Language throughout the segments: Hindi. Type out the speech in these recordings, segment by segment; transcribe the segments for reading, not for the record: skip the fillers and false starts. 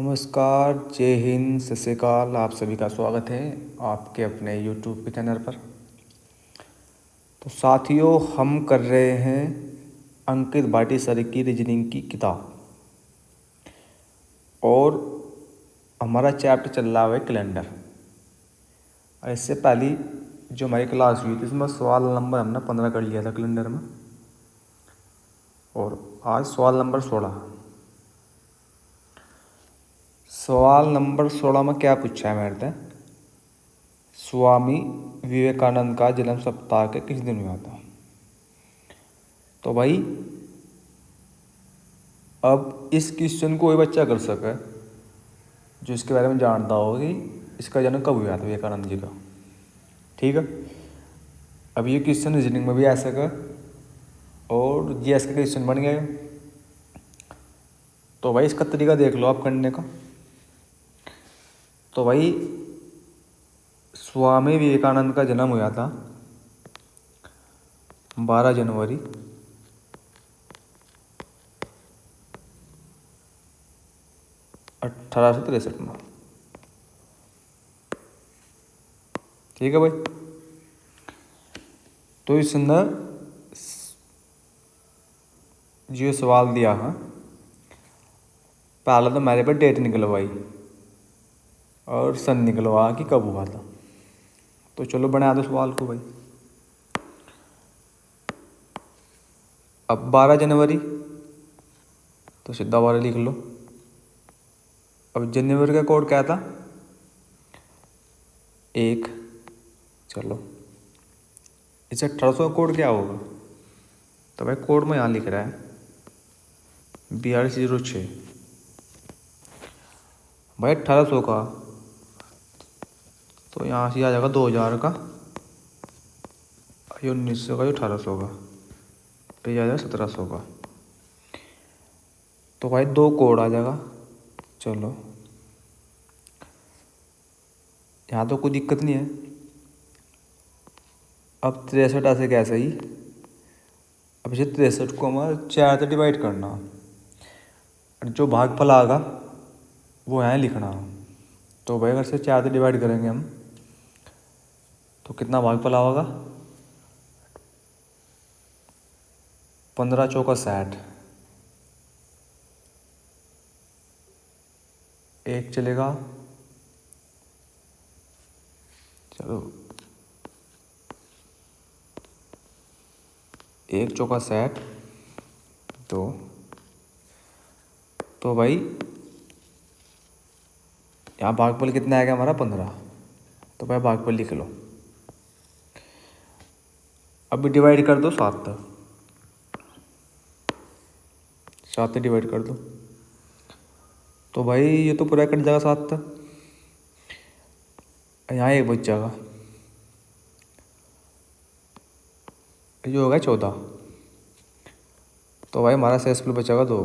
नमस्कार, जय हिंद, सत श्री अकाल। आप सभी का स्वागत है आपके अपने यूट्यूब के चैनल पर। तो साथियों, हम कर रहे हैं अंकित भाटी सर की रीजनिंग की किताब और हमारा चैप्टर चल रहा है कैलेंडर। इससे पहले जो हमारी क्लास हुई थी इसमें सवाल नंबर हमने 15 कर लिया था कैलेंडर में, और आज सवाल नंबर 16। सवाल नंबर 16 में क्या पूछा है मेरे से? स्वामी विवेकानंद का जन्म सप्ताह के किस दिन हुआ था? तो भाई अब इस क्वेश्चन को कोई बच्चा कर सके जो इसके बारे में जानता हो कि इसका जन्म कब हुआ था विवेकानंद जी का। ठीक है, अब ये क्वेश्चन रीजनिंग में भी आ सका और जीएस का क्वेश्चन बन गया। तो भाई इसका तरीका देख लो आप करने का। तो भाई स्वामी विवेकानंद का जन्म हुआ था 12 जनवरी 1863 में। ठीक है भाई, तो इसने जो सवाल दिया है पहले तो मेरे पे डेट निकलवाई और सन निकलवा कि कब हुआ था। तो चलो बना दो सवाल को भाई। अब 12 जनवरी तो सीधा 12 लिख लो। अब जनवरी का कोड क्या था? 1। चलो इसे 1800 का कोड क्या होगा? तो भाई कोड में यहाँ लिख रहा है 4206। भाई 1800 का तो यहाँ से आ जाएगा 2000 का, 1900 का, 1800 का, फिर आ जाएगा 1700 का। तो भाई 2 कोड आ जाएगा। चलो यहाँ तो कोई दिक्कत नहीं है। अब 63 ऐसे कैसे ही, अब इसे 63 को हमारे 4 से डिवाइड करना और जो भागफल आएगा वो यहाँ लिखना। तो भाई अगर से 4 से डिवाइड करेंगे हम तो कितना भागफल आएगा? 15 चौका 60, 1 चलेगा। चलो 1 चौका 60 2। तो भाई यहाँ भागफल कितना आएगा हमारा? 15। तो भाई भागफल लिख लो। अभी डिवाइड कर दो 7 तक, 7 से डिवाइड कर दो। तो भाई ये तो पूरा कट जाएगा 7 तक। यहाँ एक बच जाएगा, ये होगा 14। तो भाई हमारा शेषफल बचेगा 2।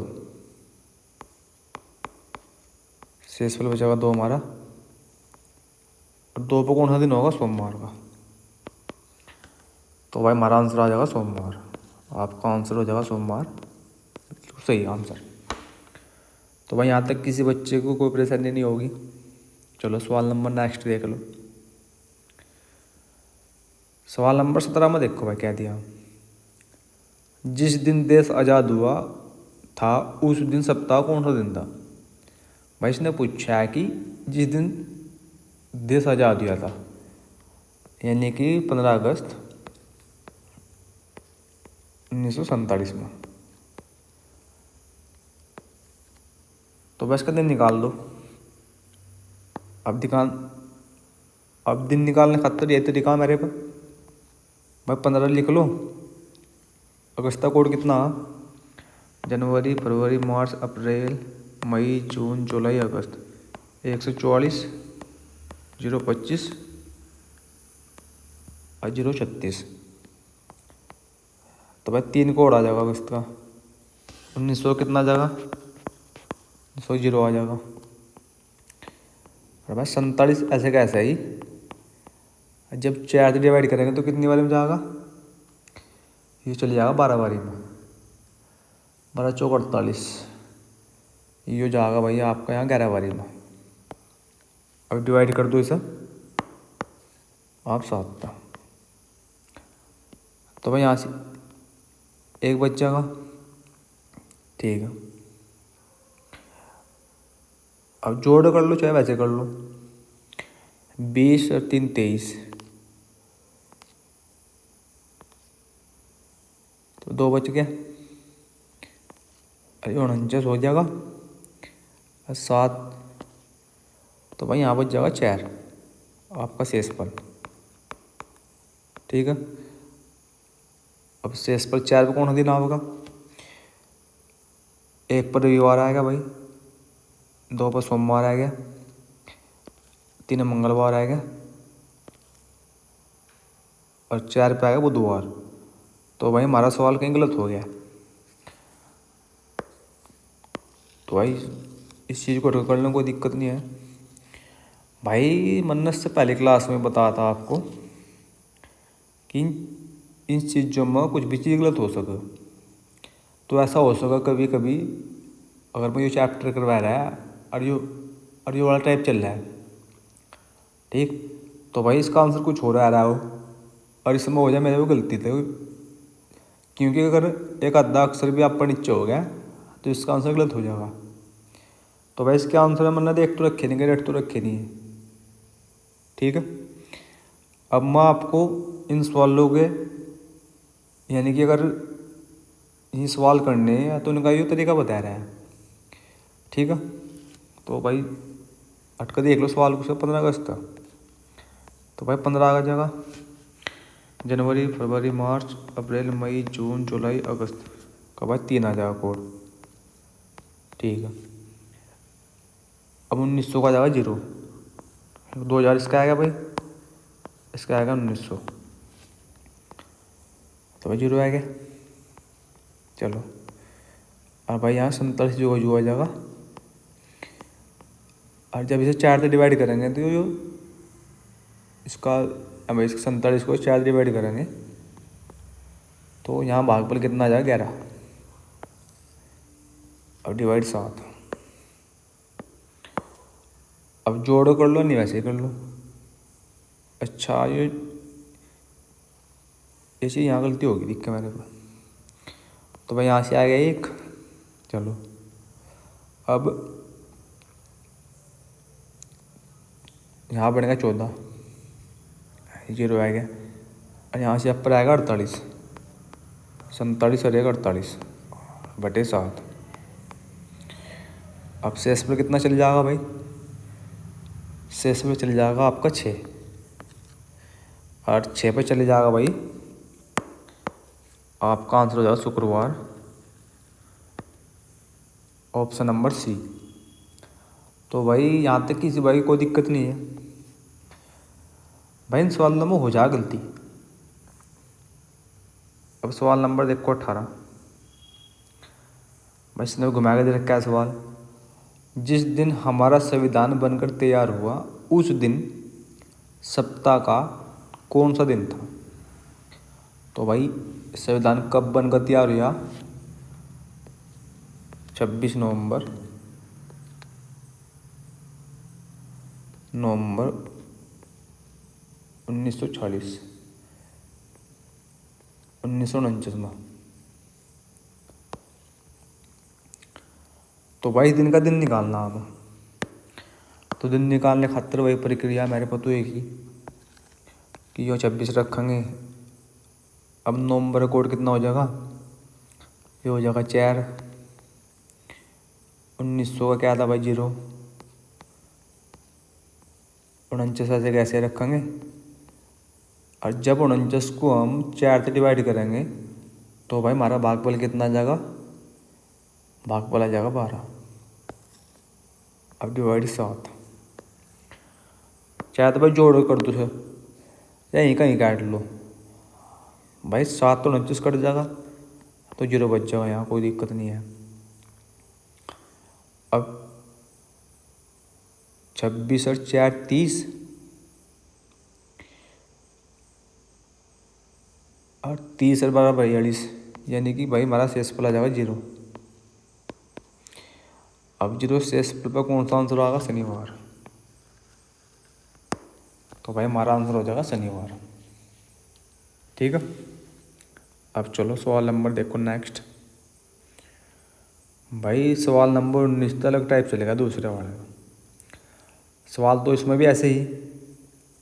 शेषफल बचेगा 2 हमारा। और 2 पे कौन सा दिन होगा? सोमवार का। तो भाई हमारा आंसर आ जाएगा सोमवार। आपका आंसर हो जाएगा सोमवार, बिल्कुल सही आंसर। तो भाई यहाँ तक किसी बच्चे को कोई परेशानी नहीं होगी। चलो सवाल नंबर नेक्स्ट देख लो। सवाल नंबर 17 में देखो भाई क्या दिया। जिस दिन देश आज़ाद हुआ था उस दिन सप्ताह कौन सा दिन था? भाई इसने पूछा है कि जिस दिन देश आज़ाद हुआ था यानी कि 15 अगस्त 1947 में। तो बस का दिन निकाल दो। अब दिन निकालने खातर ये तरीका मेरे पर। भाई 15 लिख लो। अगस्त का कोड कितना? जनवरी, फरवरी, मार्च, अप्रैल, मई, जून, जुलाई, अगस्त। 144, 025 और 036। तो भाई 3 कोड आ जाएगा अगस्त का। 1900 कितना आ जाएगा? 1900 जीरो आ जाएगा। और भाई 47 ऐसे का ऐसा ही। जब 4 से डिवाइड करेंगे तो कितनी बारी में जाएगा? ये चले जाएगा 12 बारी में। 12 चौक 48, ये हो जाएगा भाई आपका यहाँ 11 में। अब डिवाइड कर दो इसे आप 7 का, तो भाई यहाँ से एक बच जाएगा। ठीक है, अब जोड़ कर लो चाहे वैसे कर लो। 20 और 3 23, तो 2 बच गया। अरे 49 हो जाएगा और 7, तो भाई यहाँ बच जाएगा 4 आपका शेषफल। ठीक है, अब शेषफल 4 पर कौन सा दिन होगा? 1 पर रविवार आएगा भाई, 2 पर सोमवार आएगा, 3 मंगलवार आएगा और 4 पे आएगा बुधवार। तो भाई हमारा सवाल कहीं गलत हो गया। तो भाई इस चीज़ को करने में कोई दिक्कत नहीं है भाई। मैंने से पहले क्लास में बताया था आपको कि इन चीज़ों में कुछ भी चीज़ गलत हो सके। तो ऐसा हो सका कभी कभी अगर मैं ये चैप्टर करवा रहा है और ये वाला टाइप चल रहा है, ठीक, तो भाई इसका आंसर कुछ हो रहा हो और इसमें हो जाए मेरे को गलती थी, क्योंकि अगर एक आधा अक्षर भी आप पर नीचे हो गया तो इसका आंसर गलत हो जाएगा। तो भाई इसके आंसर मैंने देख तो रखे नहीं, रेट तो रखे नहीं है। ठीक है, अब मैं आपको इन सवालों के यानी कि अगर ये सवाल करने हैं तो उनका ये तरीका बता रहा है। ठीक है, तो भाई हट कर देख लो सवाल को। 15 अगस्त था, तो भाई 15 आ जाएगा। जनवरी, फरवरी, मार्च, अप्रैल, मई, जून, जुलाई, अगस्त का भाई 3 आ जाएगा कोड। ठीक है, अब 1900 का जाएगा 0। 2000 इसका आएगा भाई, इसका आएगा 1900, तो भाई 0 आएगा। चलो, और भाई यहाँ 47 जो आ जाएगा। और जब इसे 4 से डिवाइड करेंगे तो जो इसका अब इसका 47 को 4 डिवाइड करेंगे तो यहाँ भागफल कितना आ जाएगा? 11। अब डिवाइड 7। अब जोड़ो कर लो, नहीं वैसे ही कर लो। अच्छा, ये ऐसे यहाँ गलती होगी दिख के मेरे को। तो भाई यहाँ से आ गया 1। चलो, अब यहाँ बनेगा 14, 0 आएगा। और यहाँ से ऊपर आएगा 48, 47 और 48 बटे 7। अब शेष पर कितना चल जाएगा भाई? शेष में चल जाएगा आपका 6, और 6 पे चले जाएगा भाई आपका आंसर हो जाएगा शुक्रवार, ऑप्शन नंबर सी। तो भाई यहाँ तक किसी भाई कोई दिक्कत नहीं है भाई। इन सवालों में हो जाए गलती। अब सवाल नंबर देखो 18 भाई, इसने घुमा के दे रखा है सवाल। जिस दिन हमारा संविधान बनकर तैयार हुआ उस दिन सप्ताह का कौन सा दिन था? तो भाई संविधान कब बनकर तैयार हुआ? 26 नवंबर 1940 1949 में। तो भाई दिन का दिन निकालना अब। तो दिन निकालने खातिर वही प्रक्रिया मेरे पास तो एक ही कि यो 26 रखेंगे। अब नवंबर कोड कितना हो जाएगा? ये हो जाएगा 4। 1900 का क्या था भाई? 0। 49 ऐसे कैसे रखेंगे? और जब 49 को हम 4 से डिवाइड करेंगे तो भाई हमारा भागफल कितना आ जाएगा? भागफल आ जाएगा 12। अब डिवाइड 7। चाहे तो भाई जोड़ कर दो सर, यहीं कहीं काट लो भाई। 7 तो 29 कट जाएगा तो 0 बच जाएगा, यहाँ कोई दिक्कत नहीं है। अब 26 और 4 30 और 30 और 12 42, यानी कि भाई हमारा शेषफल आ जाएगा 0। अब जीरो शेष पर कौन सा आंसर आएगा? शनिवार। तो भाई हमारा आंसर हो जाएगा शनिवार। ठीक है। अब चलो सवाल नंबर देखो नेक्स्ट। भाई सवाल नंबर 19 अलग टाइप चलेगा दूसरे वाले में। सवाल तो इसमें भी ऐसे ही,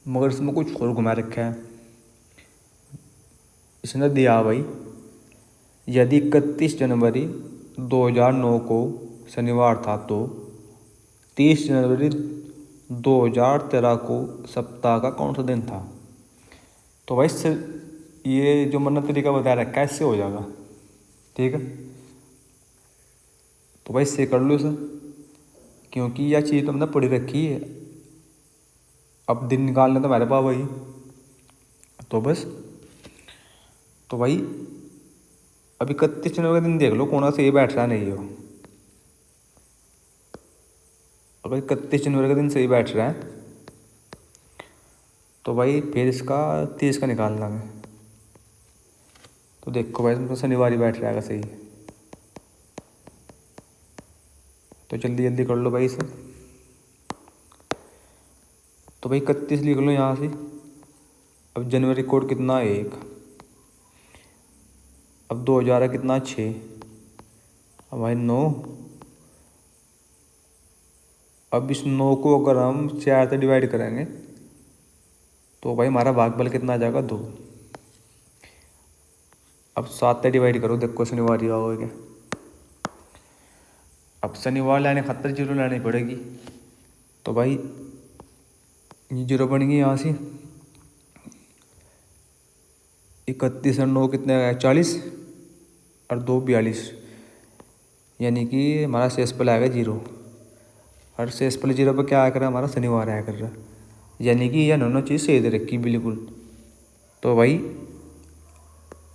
मगर इसमें कुछ और घुमा रखा है। इसने दिया भाई, यदि 31 जनवरी 2009 को शनिवार था तो 30 जनवरी 2013 को सप्ताह का कौन सा दिन था? तो भाई ये जो मैंने तरीका बताया रखा है इससे हो जाएगा। ठीक है। तो भाई इससे कर लो सर, क्योंकि यह चीज़ तो हमने पढ़ी रखी है। अब दिन निकालने तो मेरे पास भाई, तो बस। तो भाई अभी 31 जनवरी का दिन देख लो कौन सा सही बैठ रहा नहीं हो। अगर 31 जनवरी का दिन सही बैठ रहा है तो भाई फिर इसका 30 का निकालना है। तो देखो भाई इसमें शनिवार ही बैठ रहेगा सही। तो जल्दी जल्दी कर लो भाई इसे। तो भाई 31 लिख लो यहाँ से। अब जनवरी कोड कितना? 1। अब 2000 है कितना? 6। अब भाई 9। अब इस 9 को अगर हम 4 से डिवाइड करेंगे तो भाई हमारा भागफल कितना आ जाएगा? 2। अब 7 से डिवाइड करो, देखो शनिवार ही होगा क्या। अब शनिवार लाने खातर जीरो लानी पड़ेगी। तो भाई ये जीरो बन गई यहाँ से। 31 और 9 कितने आएगा? 40 और 2 42, यानी कि हमारा शेषफल आएगा 0। और शेषफल 0 पर क्या आया कर रहा है? हमारा शनिवार आया कर रहा है। यानी कि यह दोनों चीज़ सही दे रखी बिल्कुल। तो भाई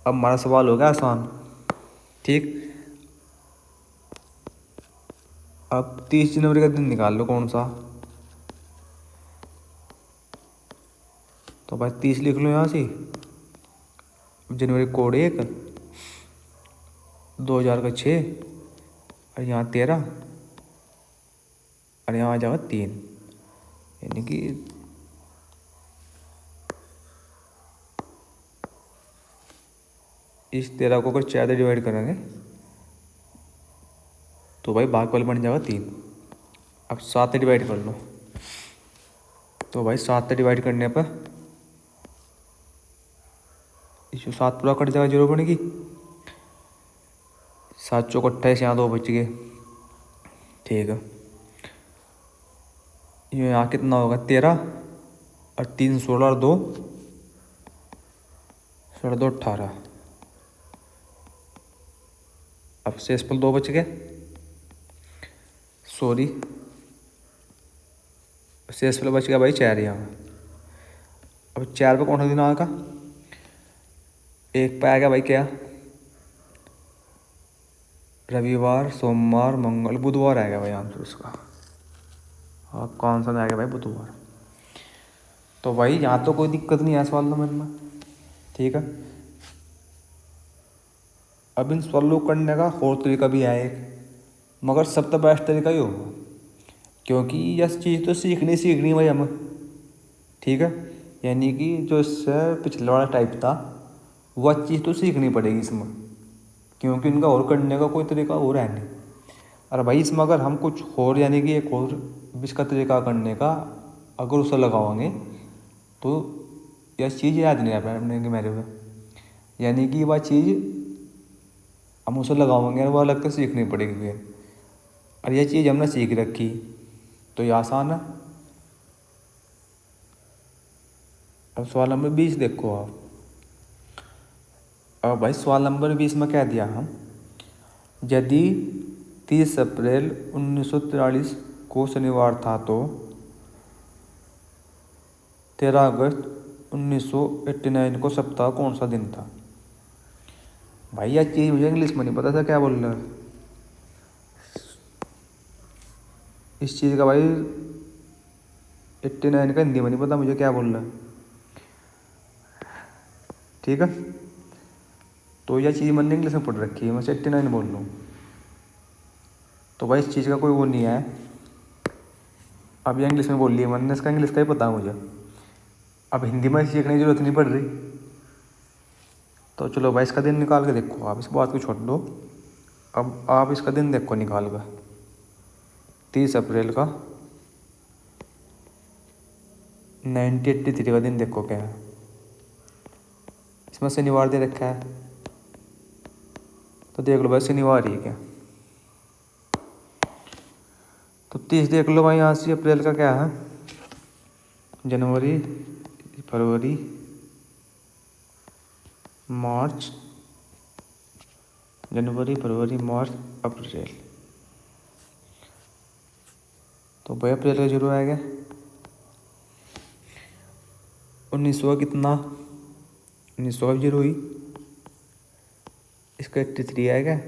अब हमारा सवाल हो गया आसान। ठीक। अब 30 जनवरी का दिन निकाल लो कौन सा। तो भाई 30 लिख लो यहाँ से। जनवरी कोड 1, 2000 का 6 और यहाँ 13 और यहाँ आ जाएगा 3, यानी कि इस 13 को अगर 4 से डिवाइड करेंगे तो भाई भागफल बन जाएगा 3। अब 7 से डिवाइड कर लो। तो भाई 7 से डिवाइड करने पर इसको 7 पूरा कट जाएगा, 0 बनेगी। 7 चौक 28, यहाँ 2 बच गए। ठीक है। ये यहाँ कितना होगा? 13 और 3 16 और 2 16 2 18। अब शेषफल 2 बच गए, सॉरी शेषफल बच गया भाई 4 यहाँ। अब 4 पे कौन सा दिन आएगा? 1 पे आएगा भाई क्या? रविवार, सोमवार, मंगल, बुधवार आएगा भाई आंसर इसका। हाँ कौन सा आएगा भाई? बुधवार। तो भाई यहाँ तो कोई दिक्कत नहीं है सवाल नंबर में। ठीक है। अब इन सवालों करने का और तरीका भी है एक, मगर सब तो बेस्ट तरीका ही होगा, क्योंकि यह चीज़ तो सीखनी भाई हमें। ठीक है। यानी कि जो इससे पिछले वाला टाइप था वह चीज़ तो सीखनी पड़ेगी इसमें, क्योंकि उनका और करने का कोई तरीका और है नहीं। और भाई इसमें अगर हम कुछ और यानी कि एक और इसका तरीका करने का अगर उसे लगाओगे तो यह चीज़ याद नहीं आ पाएगी मेरे को। यानी कि वह चीज़ हम उसे लगाओगे वह अलग से सीखनी पड़ेगी फिर। और यह चीज़ हमने सीख रखी तो ये आसान है। अब सवाल नंबर 20 देखो आप। अब भाई सवाल नंबर 20 में क्या दिया हम, यदि 30 अप्रैल 1943 को शनिवार था तो 13 अगस्त 1989 को सप्ताह कौन सा दिन था? भाई यह चीज़ मुझे इंग्लिश में नहीं पता था क्या बोल रहा है इस चीज़ का। भाई 89 का हिंदी में नहीं पता मुझे क्या बोल रहा है। ठीक है। तो यह चीज़ मैंने इंग्लिश में पढ़ रखी है, मैं 89 बोल रहा हूँ। तो भाई इस चीज़ का कोई वो नहीं है। अब ये इंग्लिश में बोल लिया मैंने, इसका इंग्लिश का ही पता है मुझे। अब हिंदी में सीखने की जरूरत नहीं पड़ रही। तो चलो भाई इसका दिन निकाल के देखो, आप इस बात को छोड़ दो। अब आप इसका दिन देखो निकाल कर, 30 अप्रैल का 1983 का दिन देखो क्या है। इसमें शनिवार दे रखा है, तो देख लो भाई शनिवार ही है क्या। तो 30 देख लो भाई यहाँ से। अप्रैल का क्या है, जनवरी, फरवरी, मार्च, जनवरी, फरवरी, मार्च, अप्रैल। तो भाई अप्रैल का जीरो आएगा 1900 कितना, 1900 जीरो हुई। इसका 83 आएगा।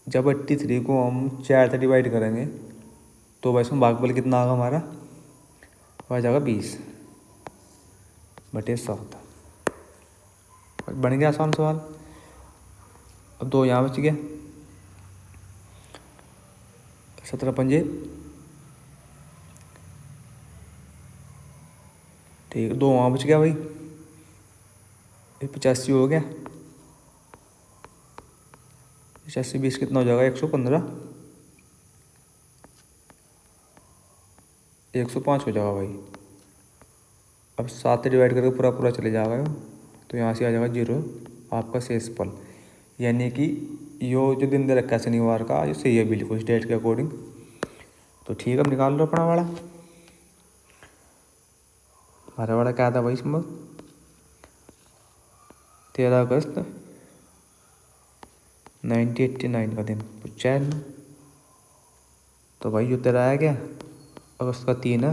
जब 83 को हम 4 से डिवाइड करेंगे तो भाई इसमें भागफल कितना आएगा हमारा, आ जाएगा 20/7। बन गया आसान सवाल। अब 2 यहाँ बच गया, 17 पंजे, ठीक, 2 वहाँ बच गया भाई, 85 हो गया। 85 20 कितना हो जाएगा, 115, 105 हो जाएगा भाई। अब 7 से डिवाइड करके पूरा पूरा चले जाएगा, तो यहाँ से आ जाएगा 0 आपका शेषफल। यानी कि यो जो दिन दे रखा है शनिवार का, जो सही है बिल्कुल इस डेट के अकॉर्डिंग। तो ठीक है, अब निकाल लो अपना वाला। हमारा वाला क्या था भाई इसमें, 13 अगस्त 1989 का दिन पूछा है। तो भाई जो तेरा आया क्या, अगस्त का 3 है,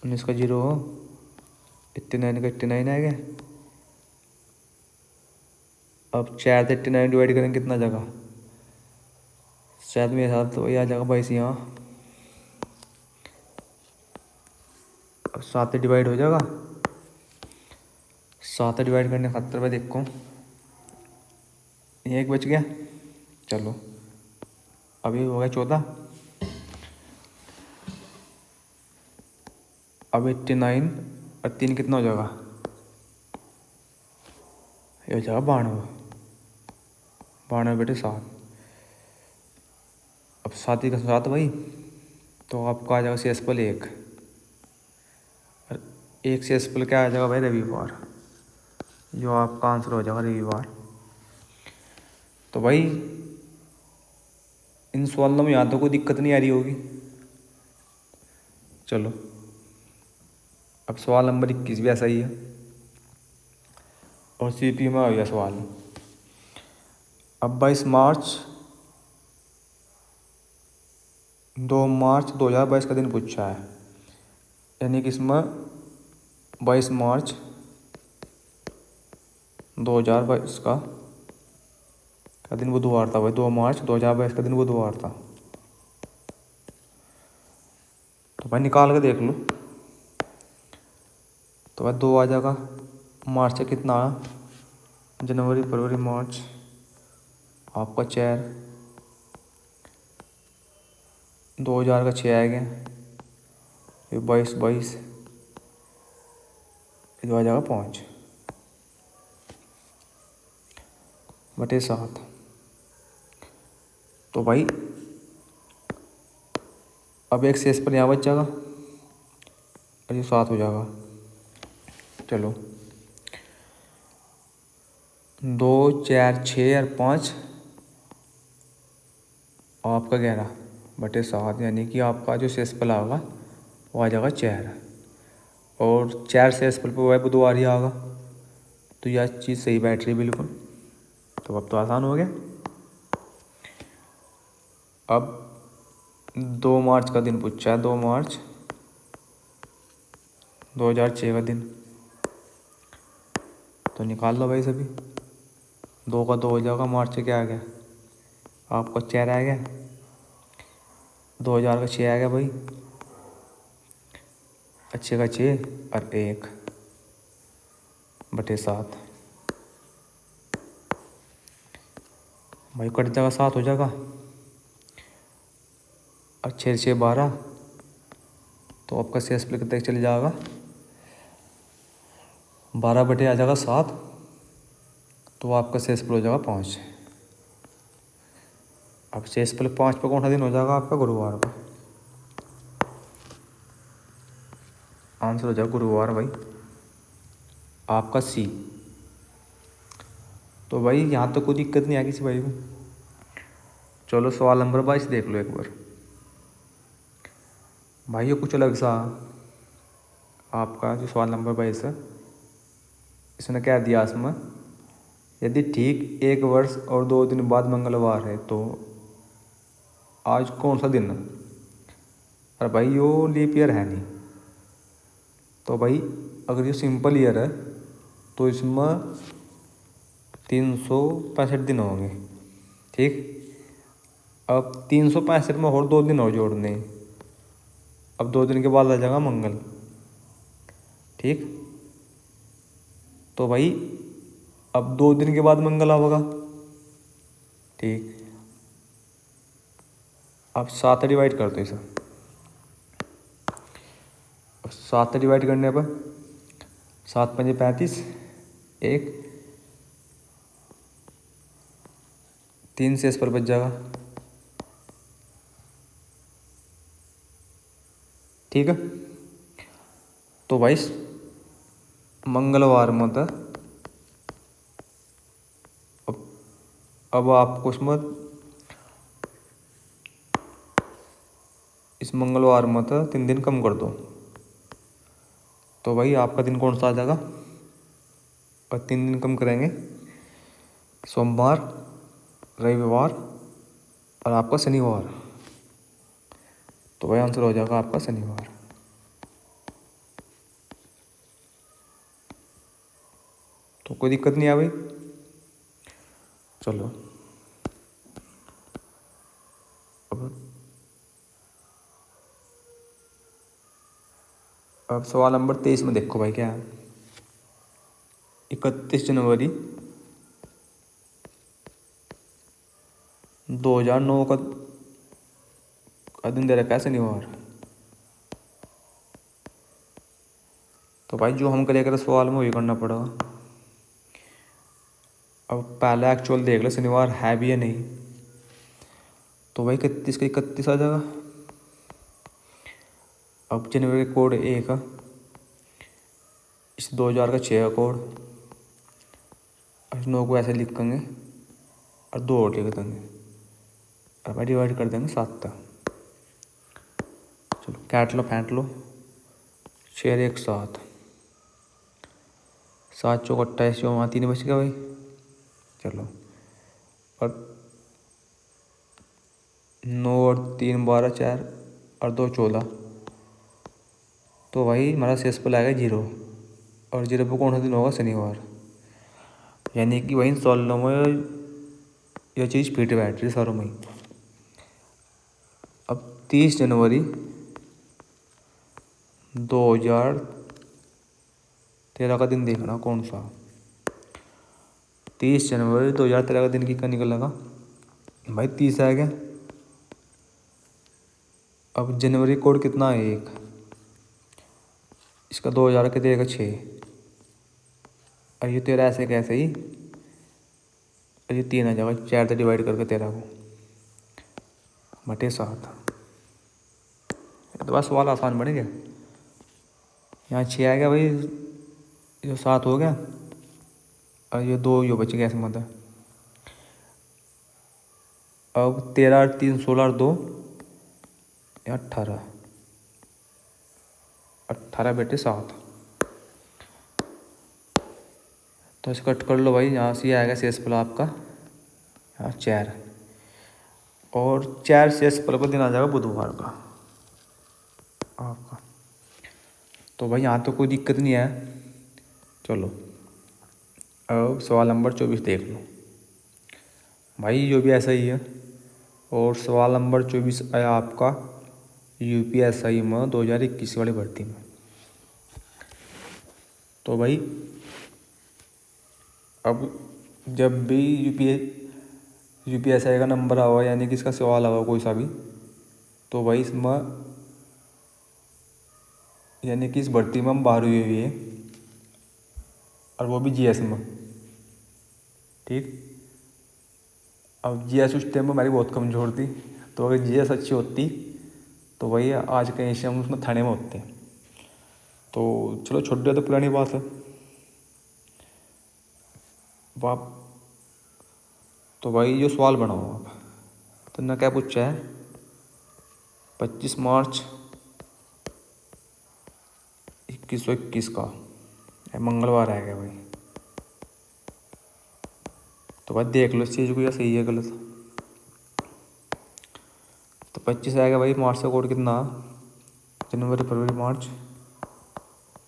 19 का 0 हो, 89 का 89 आएगा। अब 4 से 89 डिवाइड करेंगे कितना जगह, शायद मेरे साथ तो वही आ जाएगा 22 यहाँ। अब 7 से डिवाइड हो जाएगा, 7 से डिवाइड करने खातर मैं देखो, ये एक बच गया। चलो अभी हो गया 14। अब 89 और 3 कितना हो जाएगा, ये हो जाएगा 92, 92/7। अब 7 का 7 भाई, तो आपका आ जाएगा शेषफल 1। और 1 शेषफल क्या आ जाएगा भाई, रविवार, जो आपका आंसर हो जाएगा रविवार। तो भाई इन सवालों में यहाँ तो कोई दिक्कत नहीं आ रही होगी। चलो अब सवाल नंबर 21 भी ऐसा ही है, और सीपी में आ गया सवाल। अब 22 मार्च 2 मार्च 2022 का दिन पूछा है। यानी कि इसमें 22 मार्च 2022 का दिन बुधवार था भाई। 2 मार्च 2022 का दिन बुधवार था। तो भाई निकाल के देख लो। तो भाई 2 आ जाएगा, मार्च से कितना आया, जनवरी, फरवरी, मार्च, आपका 4, 2000 का 6 आ गया, फिर 22 फिर आ जाएगा 5/7। तो भाई अब एक शेष पर यहाँ बच जाएगा, और ये 7 हो जाएगा। चलो 2 4 6 और 5 और आपका 11/7, यानी कि आपका जो शेषफल आएगा वो आ जाएगा 4। और 4 शेषफल पर वह बुधवार ही आएगा, तो यह चीज़ सही बैठ रही बिल्कुल। तो अब तो आसान हो गया। अब 2 मार्च का दिन पूछा है, 2 मार्च 2006 का दिन। तो निकाल लो भाई सभी। 2 का 2 हो जाएगा, मार्च से क्या आ गया, आपका 4 आ गया, 2000 का 6 आ गया भाई, अच्छे का 6 और 1/7। भाई कट जाएगा 7 हो जाएगा, और 6 6 12, तो आपका शेष पर कितना चल जाएगा 12 बटे आ जाएगा 7, तो आपका शेष पर हो जाएगा 5। अब शेष पर 5 पर कौन सा दिन हो जाएगा आपका गुरुवार का, आंसर हो जाएगा गुरुवार भाई आपका सी। तो भाई यहाँ तो कोई दिक्कत नहीं आएगी किसी भाई को। चलो सवाल नंबर 22 देख लो एक बार भाई, ये कुछ अलग सा आपका जो सवाल नंबर 22 है, इसने क्या दिया इसमें, यदि ठीक 1 वर्ष और 2 दिन बाद मंगलवार है तो आज कौन सा दिन है। अरे भाई यो लीप ईयर है नहीं, तो भाई अगर ये सिंपल ईयर है तो इसमें 365 दिन होंगे, ठीक। अब 365 में और 2 दिन और जोड़ने, अब 2 दिन के बाद आ जाएगा मंगल, ठीक। तो भाई अब 2 दिन के बाद मंगल आएगा, ठीक। अब 7 डिवाइड कर दो इसे, 7 डिवाइड करने पर 7 पंजे 35, 1 3 शेष पर बच जाएगा, ठीक है। तो भाई मंगलवार में था, अब आपको इसमें इस मंगलवार में था 3 दिन कम कर दो, तो भाई आपका दिन कौन सा आ जाएगा, और 3 दिन कम करेंगे, सोमवार, रविवार और आपका शनिवार, तो भाई आंसर हो जाएगा आपका शनिवार। तो कोई दिक्कत नहीं आ भाई। चलो अब सवाल नंबर 23 में देखो भाई क्या है। 31 जनवरी 2009 का दिन दे रखा है शनिवार। तो भाई जो हम करेगा सवाल में वही करना पड़ेगा। अब पहला एक्चुअल देख लो शनिवार है भी या नहीं, तो भाई 31 का 31 आ जाएगा। अब जनवरी का कोड 1 है, इस 2000 का 6 का कोड, और 9 को ऐसे लिखेंगे और 2 और लिख देंगे, और भाई डिवाइड कर देंगे 7 तक। चलो काट लो फेंट लो, 6 1 7, 7 चौक 28, जो वहाँ 3 बच गया भाई। चलो और 9 और 3 12 4 और 2 14, तो भाई हमारा शेष पर आएगा 0, और 0 पर कौन सा दिन होगा शनिवार, यानी कि वही 16 में यह चीज़ फिट बैठ रही सारों में। अब 30 जनवरी 2013 का दिन देखना कौन सा, 30 जनवरी 2013 का दिन की का निकलेगा भाई 30 आ गया। अब जनवरी कोड कितना है 1, इसका 2000 के देगा 6, और ये 13 ऐसे कैसे ही, और ये 3 आ जाएगा 4 से डिवाइड करके 13 को बटे 7। तो बस सवाल आसान बन गया। यहाँ 6 आ गया भाई, जो 7 हो गया, और ये 2 यो बच गया इसमें। अब 13 और 3 16 और 2 18, 18 बटे 7, तो इसे कट कर लो भाई। यहाँ से आएगा शेष फल आपका यहाँ 4, और 4 शेष फल का दिन आ जाएगा बुधवार का आपका। तो भाई यहाँ तो कोई दिक्कत नहीं है। चलो अब सवाल नंबर 24 देख लो भाई, जो भी ऐसा ही है। और सवाल नंबर 24 आया आपका UPSI में 2021 वाली भर्ती में। तो भाई अब जब भी UPSI का नंबर आवा यानी कि इसका सवाल आवा कोई सा भी, तो भाई इसमें यानी कि इस भर्ती में हम बाहर हुए हुए हैं, और वो भी GS में। ठीक, अब GS उस टाइम में हमारी बहुत कमज़ोर थी, तो अगर GS अच्छी होती तो वही आज कहीं से हम उसमें थाने में होते। तो चलो छोड़ दिया, तो पुरानी बात है। बाप तो भाई जो सवाल बनाओ आप, तो ना क्या पूछा है, 25 मार्च 2121 का, मंगलवार आएगा भाई। तो भाई देख लो इस चीज़ को, या सही है गलत। तो 25 आएगा भाई, मार्च का कोड कितना, जनवरी फरवरी मार्च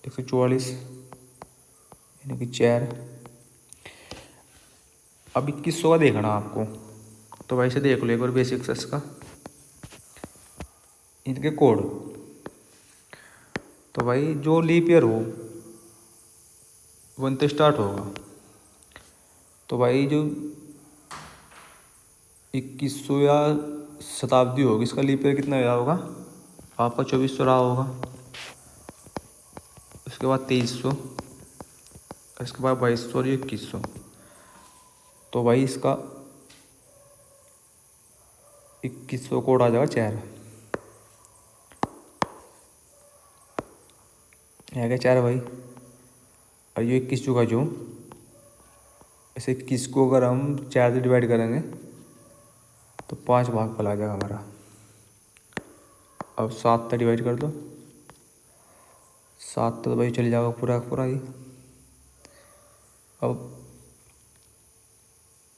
144 यानी कि 4। अब 2100 का देखना आपको, तो भाई से देख लो एक बार बेसिक्स इसका, इनके कोड। तो भाई जो लीप ईयर हो वो इनसे स्टार्ट होगा। तो भाई जो 2100 या शताब्दी होगी, इसका लीप ईयर कितना रहा होगा आपका, 2400 रहा होगा। उसके बाद 2300, इसके बाद 2200 और 2100। तो भाई इसका 2100 कोड आ जाएगा 4, है क्या 4 भाई। और ये 21 का जो, इसे 21 को अगर हम 4 से डिवाइड करेंगे तो 5 भाग फैला जाएगा हमारा। अब 7 से डिवाइड कर दो, 7 तो भाई चल जाएगा पूरा पूरा ही। अब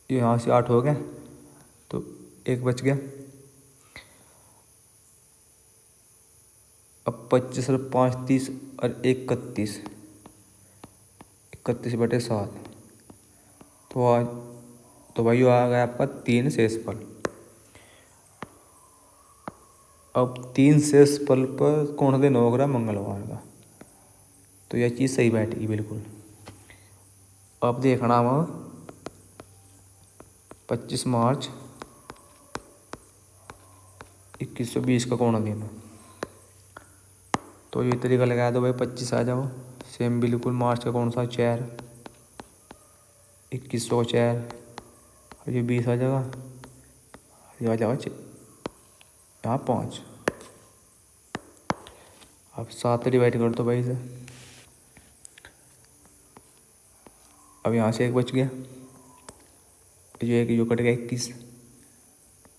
यहाँ से 8 हो गया, तो 1 बच गया। अब 25 और 5 30 और 1 31, 31/7। तो भाई आ गया आपका 3 शेषफल। अब 3 शेषफल पर कौन सा दिन होगा, मंगलवार का। तो यह चीज़ सही बैठेगी बिल्कुल। अब देखना हम 25 मार्च 2120 का कौन सा दिन है। तो ये तरीका लगा दो भाई, 25 आ जाओ सेम बिल्कुल। मार्च का कौन सा, 4, 2100 4, और ये 20 आ जाएगा, ये आ जाएगा यहाँ 5। अब 7 से डिवाइड कर दो भाई से। अब यहाँ से 1 बच गया, ये एक जो कट गया 21।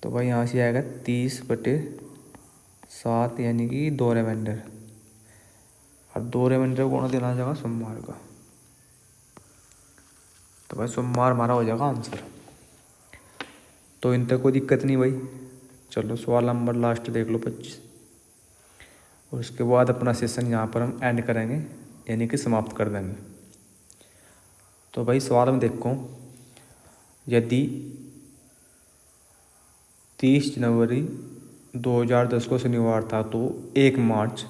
तो भाई यहाँ से आएगा 30/7 यानी कि 2 रिमाइंडर। और 2 रिमाइंडर कौन देना जाएगा, सोमवार का। तो भाई सोमवार हमारा हो जाएगा आंसर। तो इन तक कोई दिक्कत नहीं भाई। चलो सवाल नंबर लास्ट देख लो 25, और उसके बाद अपना सेशन यहाँ पर हम एंड करेंगे, यानी कि समाप्त कर देंगे। तो भाई सवाल में देखो, यदि 30 जनवरी 2010 को शनिवार था, तो 1 मार्च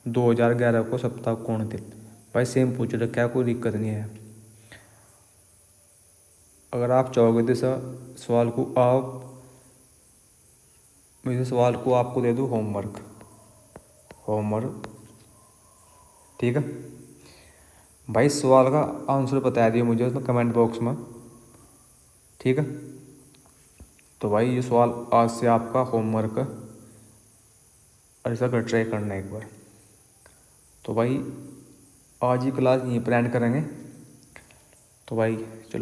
2011 को सप्ताह कौन दिन। भाई सेम पूछ रहे, क्या कोई दिक्कत नहीं है। अगर आप चाहोगे तो सवाल को आपको दे दूँ होमवर्क। ठीक है भाई, सवाल का आंसर बता दिए मुझे उसमें कमेंट बॉक्स में। ठीक है, तो भाई ये सवाल आज से आपका होमवर्क है, और ऐसा कर ट्राई करना एक बार। तो भाई आज ही क्लास यहीं पर एंड करेंगे। तो भाई चलो।